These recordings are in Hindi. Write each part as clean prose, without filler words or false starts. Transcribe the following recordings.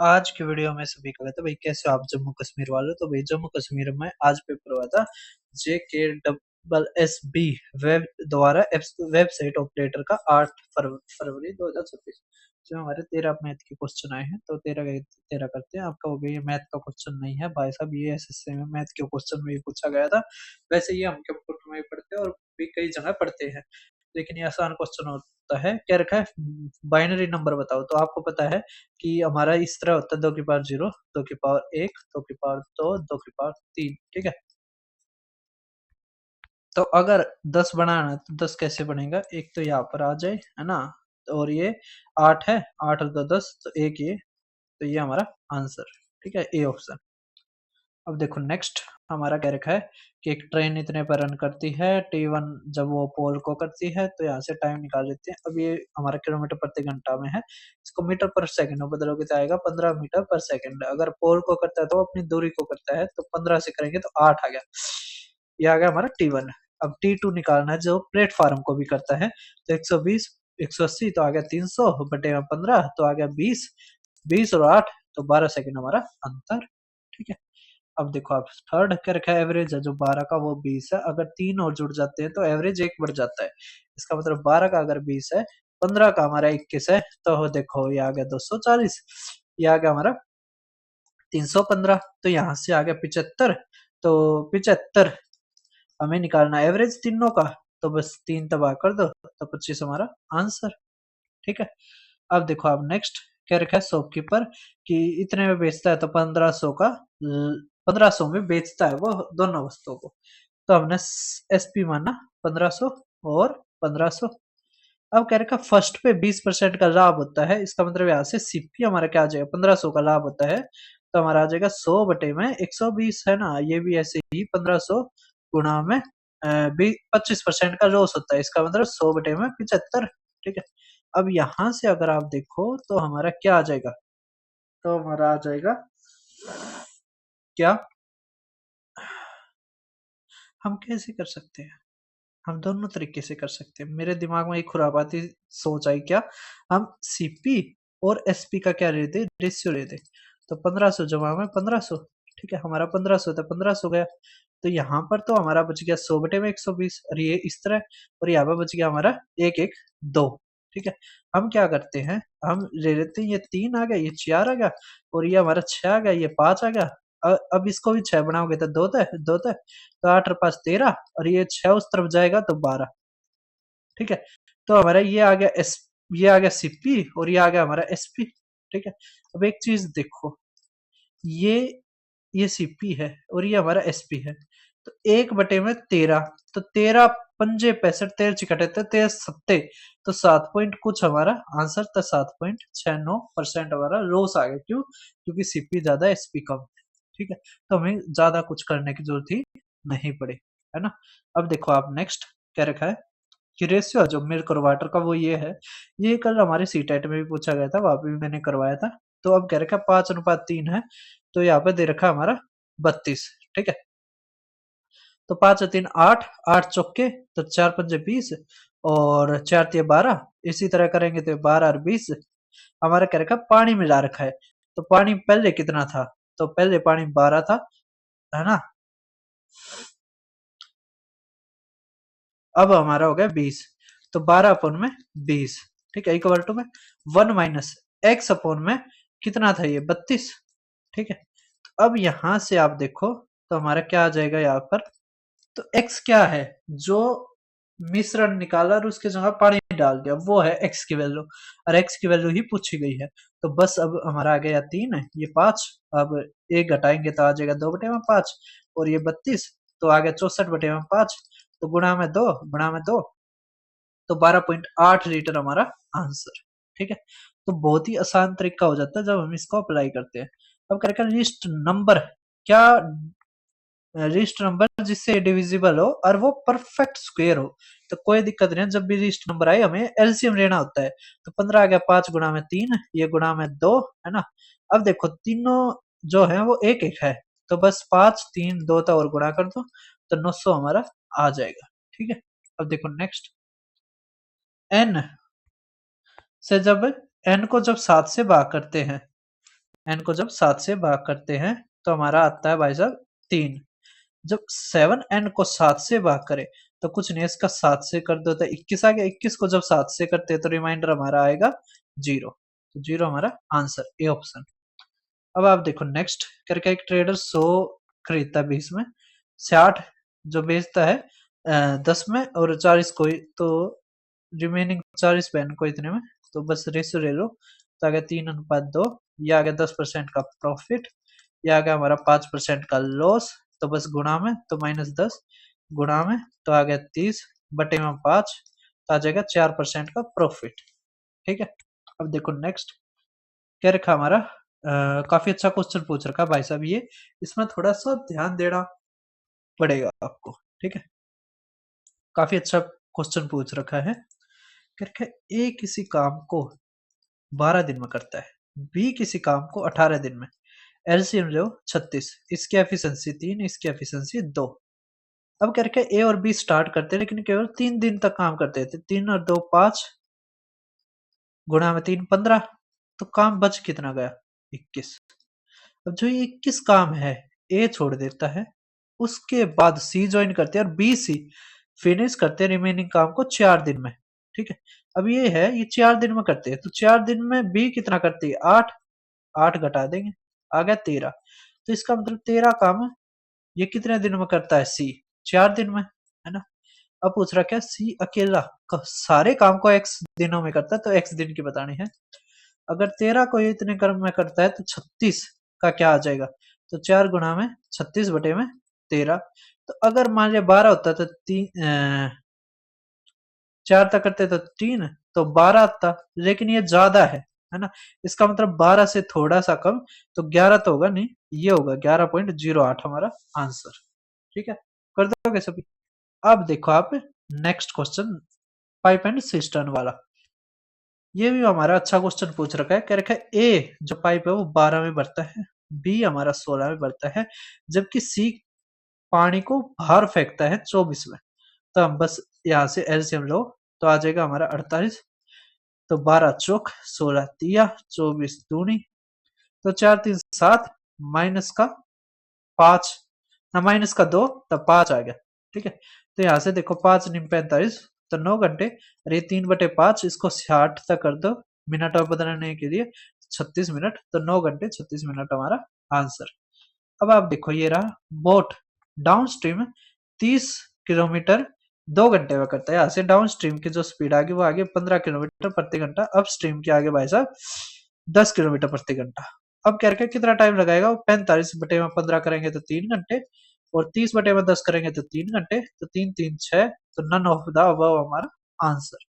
आज की वीडियो में सभी का तो भाई कैसे हो आप जम्मू कश्मीर वाले। तो भाई जम्मू कश्मीर में आज पेपर हुआ था JKSSB वेब द्वारा वेबसाइट ऑपरेटर का 8 फरवरी 2026। जो हमारे 13 मैथ के क्वेश्चन आए हैं तो 13 करते हैं। आपका वो भी मैथ का क्वेश्चन नहीं है भाई साहब, ये एसएससी में मैथ के क्वेश्चन में भी पूछा गया था। वैसे ये हम कंप्यूटर में भी पढ़ते हैं और भी कई जगह पढ़ते हैं, लेकिन ये आसान क्वेश्चन होता है। क्या रखा है, बाइनरी नंबर बताओ। तो आपको पता है कि हमारा इस तरह होता है 2 की पावर 0, 2 की पावर 1, 2 की पावर 2, 2 की पावर 3। ठीक है, तो अगर 10 बनाना है तो 10 कैसे बनेगा, एक तो यहाँ पर आ जाए है ना, और ये 8 है, 8 और 2 10, तो एक ये, तो ये हमारा आंसर। ठीक है, ए ऑप्शन। अब देखो नेक्स्ट हमारा क्या रखा है कि एक ट्रेन इतने पर रन करती है T1, जब वो पोल को करती है तो यहाँ से टाइम निकाल लेते हैं। अब ये हमारा किलोमीटर प्रति घंटा में है, इसको मीटर पर सेकंड में बदलोगे तो आएगा 15 मीटर पर सेकंड। अगर पोल को करता है तो अपनी दूरी को करता है, तो 15 से करेंगे तो 8 आ गया, ये आ गया हमारा T1। अब T2 निकालना है जो प्लेटफार्म को भी करता है, तो 120 180 तो आ गया 300 बटे में 15 तो आ गया 20, 20 और 8 तो 12 सेकंड हमारा अंतर। ठीक है, अब देखो आप थर्ड क्या रखा है, एवरेज है जो 12 का वो 20 है, अगर तीन और जुड़ जाते हैं तो एवरेज एक बढ़ जाता है। इसका मतलब 12 का अगर 20 है, 15 का हमारा 21 है, तो देखो ये आ गया 240, ये आ गया हमारा 315, तो यहाँ से आ गया 75। तो 75 हमें निकालना एवरेज तीनों का, तो बस 3 तबाह कर दो तो 25 हमारा आंसर। ठीक है, अब देखो आप नेक्स्ट क्या रखा है, शॉपकीपर कि इतने में बेचता है तो 1500 का, 1500 में बेचता है वो दोनों वस्तुओं को, तो हमने एसपी माना 1500 और 1500। अब कह रखा फर्स्ट पे 20% का लाभ होता है, इसका मतलब यहाँ से सीपी हमारा क्या आ जाएगा, 1500 का लाभ होता है तो हमारा आ जाएगा 100 बटे में 120 है ना, ये भी ऐसे ही 1500 गुणा में 25% का लॉस होता है, इसका मतलब 100 बटे में 75। ठीक है, अब यहां से अगर आप देखो तो हमारा क्या आ जाएगा, तो हमारा आ जाएगा क्या, हम कैसे कर सकते हैं, हम दोनों तरीके से कर सकते हैं। मेरे दिमाग में एक खुरापाती सोच आई, क्या हम सीपी और एसपी का क्या लेते, रेशियो लेते। तो 1500 जमा में 1500, ठीक है, हमारा 1500 था, 1500 गया, तो यहाँ पर तो हमारा बच गया 100 बटे में 120, और ये इस तरह, और यहाँ पर बच गया हमारा 1 1 2। ठीक है, हम क्या करते हैं, हम ले लेते हैं, ये 3 आ गया, ये 4 आ गया, और ये हमारा 6 आ गया, ये 5 आ गया। अब इसको भी 6 बनाओगे तो 2 था, 2 था, तो 8 और 5 13, और ये 6 उस तरफ जाएगा तो 12। ठीक है, तो हमारा ये आ गया एस, ये आ गया सीपी और ये आ गया हमारा एसपी। ठीक है, अब एक चीज देखो, ये ये सीपी है और ये हमारा एसपी है, तो 1/13, तो 13 पंजे 65, 13 चिकटे थे 13 सत्ते, तो 7 पॉइंट कुछ हमारा आंसर था, 7.69% हमारा लॉस आ गया। क्यों, क्योंकि सीपी ज्यादा एसपी कम। ठीक है, तो हमें ज्यादा कुछ करने की जरूरत ही नहीं पड़ी, है ना। अब देखो आप नेक्स्ट क्या रखा है कि रेशियो जो मिल्क और वाटर का वो ये है, ये कल हमारे सी टेट में भी पूछा गया था, वहां पे भी मैंने करवाया था। तो अब कह रखा है 5:3 है, तो यहाँ पे दे रखा है हमारा 32। ठीक है, तो 5 और 3 8, 8 चौके, तो 4 पंजे 20, और 4 तिया 12, इसी तरह करेंगे तो 12 और 20। हमारा क्या रखा, पानी मिला रखा है, तो पानी पहले कितना था, तो पहले पानी 12 था, है ना, अब हमारा हो गया 20, तो 12 में 20। ठीक है, इक्वल टू में 1 - x में कितना था, ये 32। ठीक है, तो अब यहां से आप देखो तो हमारा क्या आ जाएगा यहाँ पर, तो x क्या है, जो मिश्रण निकाला और उसके जगह पानी डाल दिया वो है x की वैल्यू, और x की वैल्यू ही पूछी गई है। तो बस अब हमारा आ गया 3 है, ये 5, अब एक घटाएंगे तो आ जाएगा 2/5, और ये 32 तो आ गया 64/5, तो गुणा में 2, गुणा में 2, तो 12.8 लीटर हमारा आंसर। ठीक है, तो बहुत ही आसान तरीका हो जाता है जब हम इसको अप्लाई करते हैं। अब क्या लिस्ट नंबर, क्या लिस्ट नंबर जिससे डिविजिबल हो और वो परफेक्ट स्क्वायर हो, तो कोई दिक्कत नहीं है, जब भी लिस्ट नंबर आए हमें एलसीएम लेना होता है। तो 15 आ गया, 5 गुणा में 3, ये गुणा में 2, है ना। अब देखो तीनों जो है वो एक एक है, तो बस 5 3 2 था और गुणा कर दो, तो 900 हमारा आ जाएगा। ठीक है, अब देखो नेक्स्ट, एन से जब एन को जब 7 से भाग करते हैं n को जब 7 से भाग करते हैं तो हमारा आता है भाई साहब 3। जब 7n को 7 से भाग करे तो कुछ नहीं, इसका 7 से कर दो तो 21 आ गया। 21 को जब 7 से करते हैं तो रिमाइंडर हमारा आएगा 0। तो 0 हमारा आंसर, ए ऑप्शन। अब आप देखो नेक्स्ट करके, एक ट्रेडर 100 खरीदता है 20 में, 60 जो बेचता है 10 में, और 40 को, तो रिमेनिंग 40 पेन को इतने में। तो बस रेशो ले लो, तो आ गया 3:2, ये आ गया 10% का प्रॉफिट, ये आ गया हमारा 5% का लॉस। तो बस गुणा में, तो -10 गुणा में, तो आ गया 30 बटे में 5, तो आ जाएगा 4% का प्रॉफिट। ठीक है। अब देखो नेक्स्ट क्या रखा हमारा, काफी अच्छा क्वेश्चन पूछ रखा भाई साहब ये, इसमें थोड़ा सा ध्यान देना पड़ेगा आपको। ठीक है, काफी अच्छा क्वेश्चन पूछ रखा है। करके ए किसी काम को 12 दिन में करता है, बी किसी काम को 18 दिन में, एलसीएम जो 36, इसकी एफिशिएंसी 3, इसकी एफिशिएंसी 2। अब करके ए और बी स्टार्ट करते हैं लेकिन केवल 3 दिन तक काम करते थे। 3 और 2 5, गुणा में 3 15, तो काम बच कितना गया 21। अब जो ये 21 काम है ए छोड़ देता है, उसके बाद सी ज्वाइन करते हैं और बी सी फिनिश करते हैं रिमेनिंग काम को 4 दिन में। ठीक है, अब ये है ये 4 दिन में करते हैं, तो 4 दिन में बी कितना करती है 8, 8 घटा देंगे, आ गया 13। तो इसका मतलब 13 काम ये कितने दिन में करता है सी, 4 दिन में, है ना। अब पूछ रहा क्या सी अकेला सारे काम को x दिनों में करता है, तो x दिन की बतानी है। अगर 13 को इतने क्रम में करता है तो 36 का क्या आ जाएगा, तो 4 गुणा में 36 बटे में 13। तो अगर मान लिया 12 होता तो 4 तक करते तो 3, तो 12 आता, लेकिन ये ज्यादा है ना। इसका मतलब 12 से थोड़ा सा कम, तो 11 तो होगा नहीं, ये होगा 11.08 हमारा आंसर। ठीक है, कर दोगे सभी। अब देखो आप next question, pipe and cistern वाला, ये भी हमारा अच्छा क्वेश्चन पूछ रखा है। कह रखा है ए जो पाइप है वो 12 में भरता है, बी हमारा 16 में भरता है, जबकि सी पानी को बाहर फेंकता है 24 में। तो हम बस यहाँ से एलसीएम लो, तो आ जाएगा हमारा 48। तो 12 चौक 16 तिया 24 दूनी, तो 4 3 7, माइनस का 5 ना माइनस का 2, तब 5 आ गया। ठीक है, तो यहाँ से देखो 5 निम 45, तो 9 घंटे, और ये 3/5 इसको 60 तक कर दो मिनट और बदलने के लिए 36 मिनट, तो 9 घंटे 36 मिनट हमारा आंसर। अब आप देखो ये रहा बोट डाउन स्ट्रीम 30 किलोमीटर 2 घंटे में करता है। यहाँ से डाउन स्ट्रीम की जो स्पीड आगे वो आगे 15 किलोमीटर प्रति घंटा, अप स्ट्रीम के आगे भाई साहब 10 किलोमीटर प्रति घंटा। अब कह रहे कितना टाइम लगाएगा, 45 बटे में 15 करेंगे तो 3 घंटे, और 30 बटे में 10 करेंगे तो 3 घंटे, तो 3 3 6, तो नन ऑफ द अबव हमारा आंसर।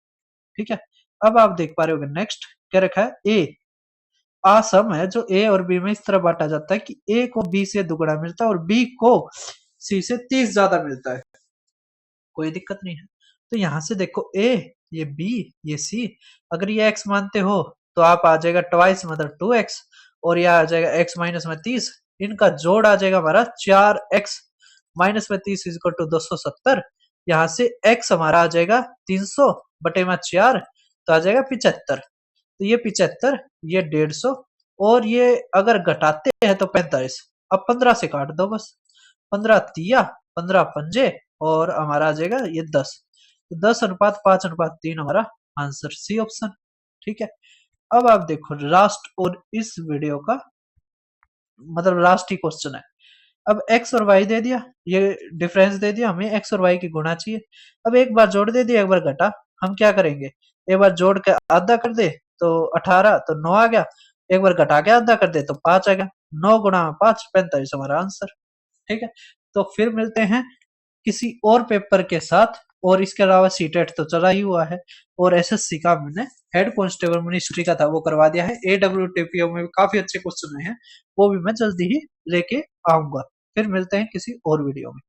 ठीक है, अब आप देख पा रहे हो नेक्स्ट क्या रखा है, ए आसम है जो ए और बी में इस तरह बांटा जाता है कि ए को बी से दुगना मिलता है और बी को सी से 30 ज्यादा मिलता है। कोई दिक्कत नहीं है। तो यहां से देखो ए, ये बी, ये सी, अगर ये एक्स मानते हो तो आप आ जाएगा ट्वाइस मतलब 2x, और यह आ जाएगा x माइनस में 30, इनका जोड़ आ जाएगा हमारा 4x माइनस में 30 इक्वल टू 270। यहाँ से x हमारा आ जाएगा 300 बटे में 4, तो आ जाएगा 75। तो ये 75, ये 150, और ये अगर घटाते हैं तो 45। अब 15 से काट दो बस, 15 तिया 15 पंजे, और हमारा आ जाएगा ये 10। तो 10:5:3 हमारा आंसर, सी ऑप्शन। ठीक है, अब आप देखो लास्ट और इस वीडियो का मतलब लास्ट ही क्वेश्चन है। अब x और y दे दिया, ये डिफरेंस दे दिया, हमें x और y की गुणा चाहिए। अब एक बार जोड़ दे दिया, एक बार घटा, हम क्या करेंगे, एक बार जोड़ के आधा कर दे तो 18, तो 9 आ गया, एक बार घटा के आधा कर दे तो 5 आ गया, 9 गुणा 5 45 हमारा आंसर। ठीक है, तो फिर मिलते हैं किसी और पेपर के साथ, और इसके अलावा सीटेट तो चला ही हुआ है, और एसएससी का मैंने हेड कांस्टेबल मिनिस्ट्री का था वो करवा दिया है। एडब्ल्यूटीपीओ में भी काफी अच्छे क्वेश्चन हैं, वो भी मैं जल्दी ही लेके आऊंगा। फिर मिलते हैं किसी और वीडियो में।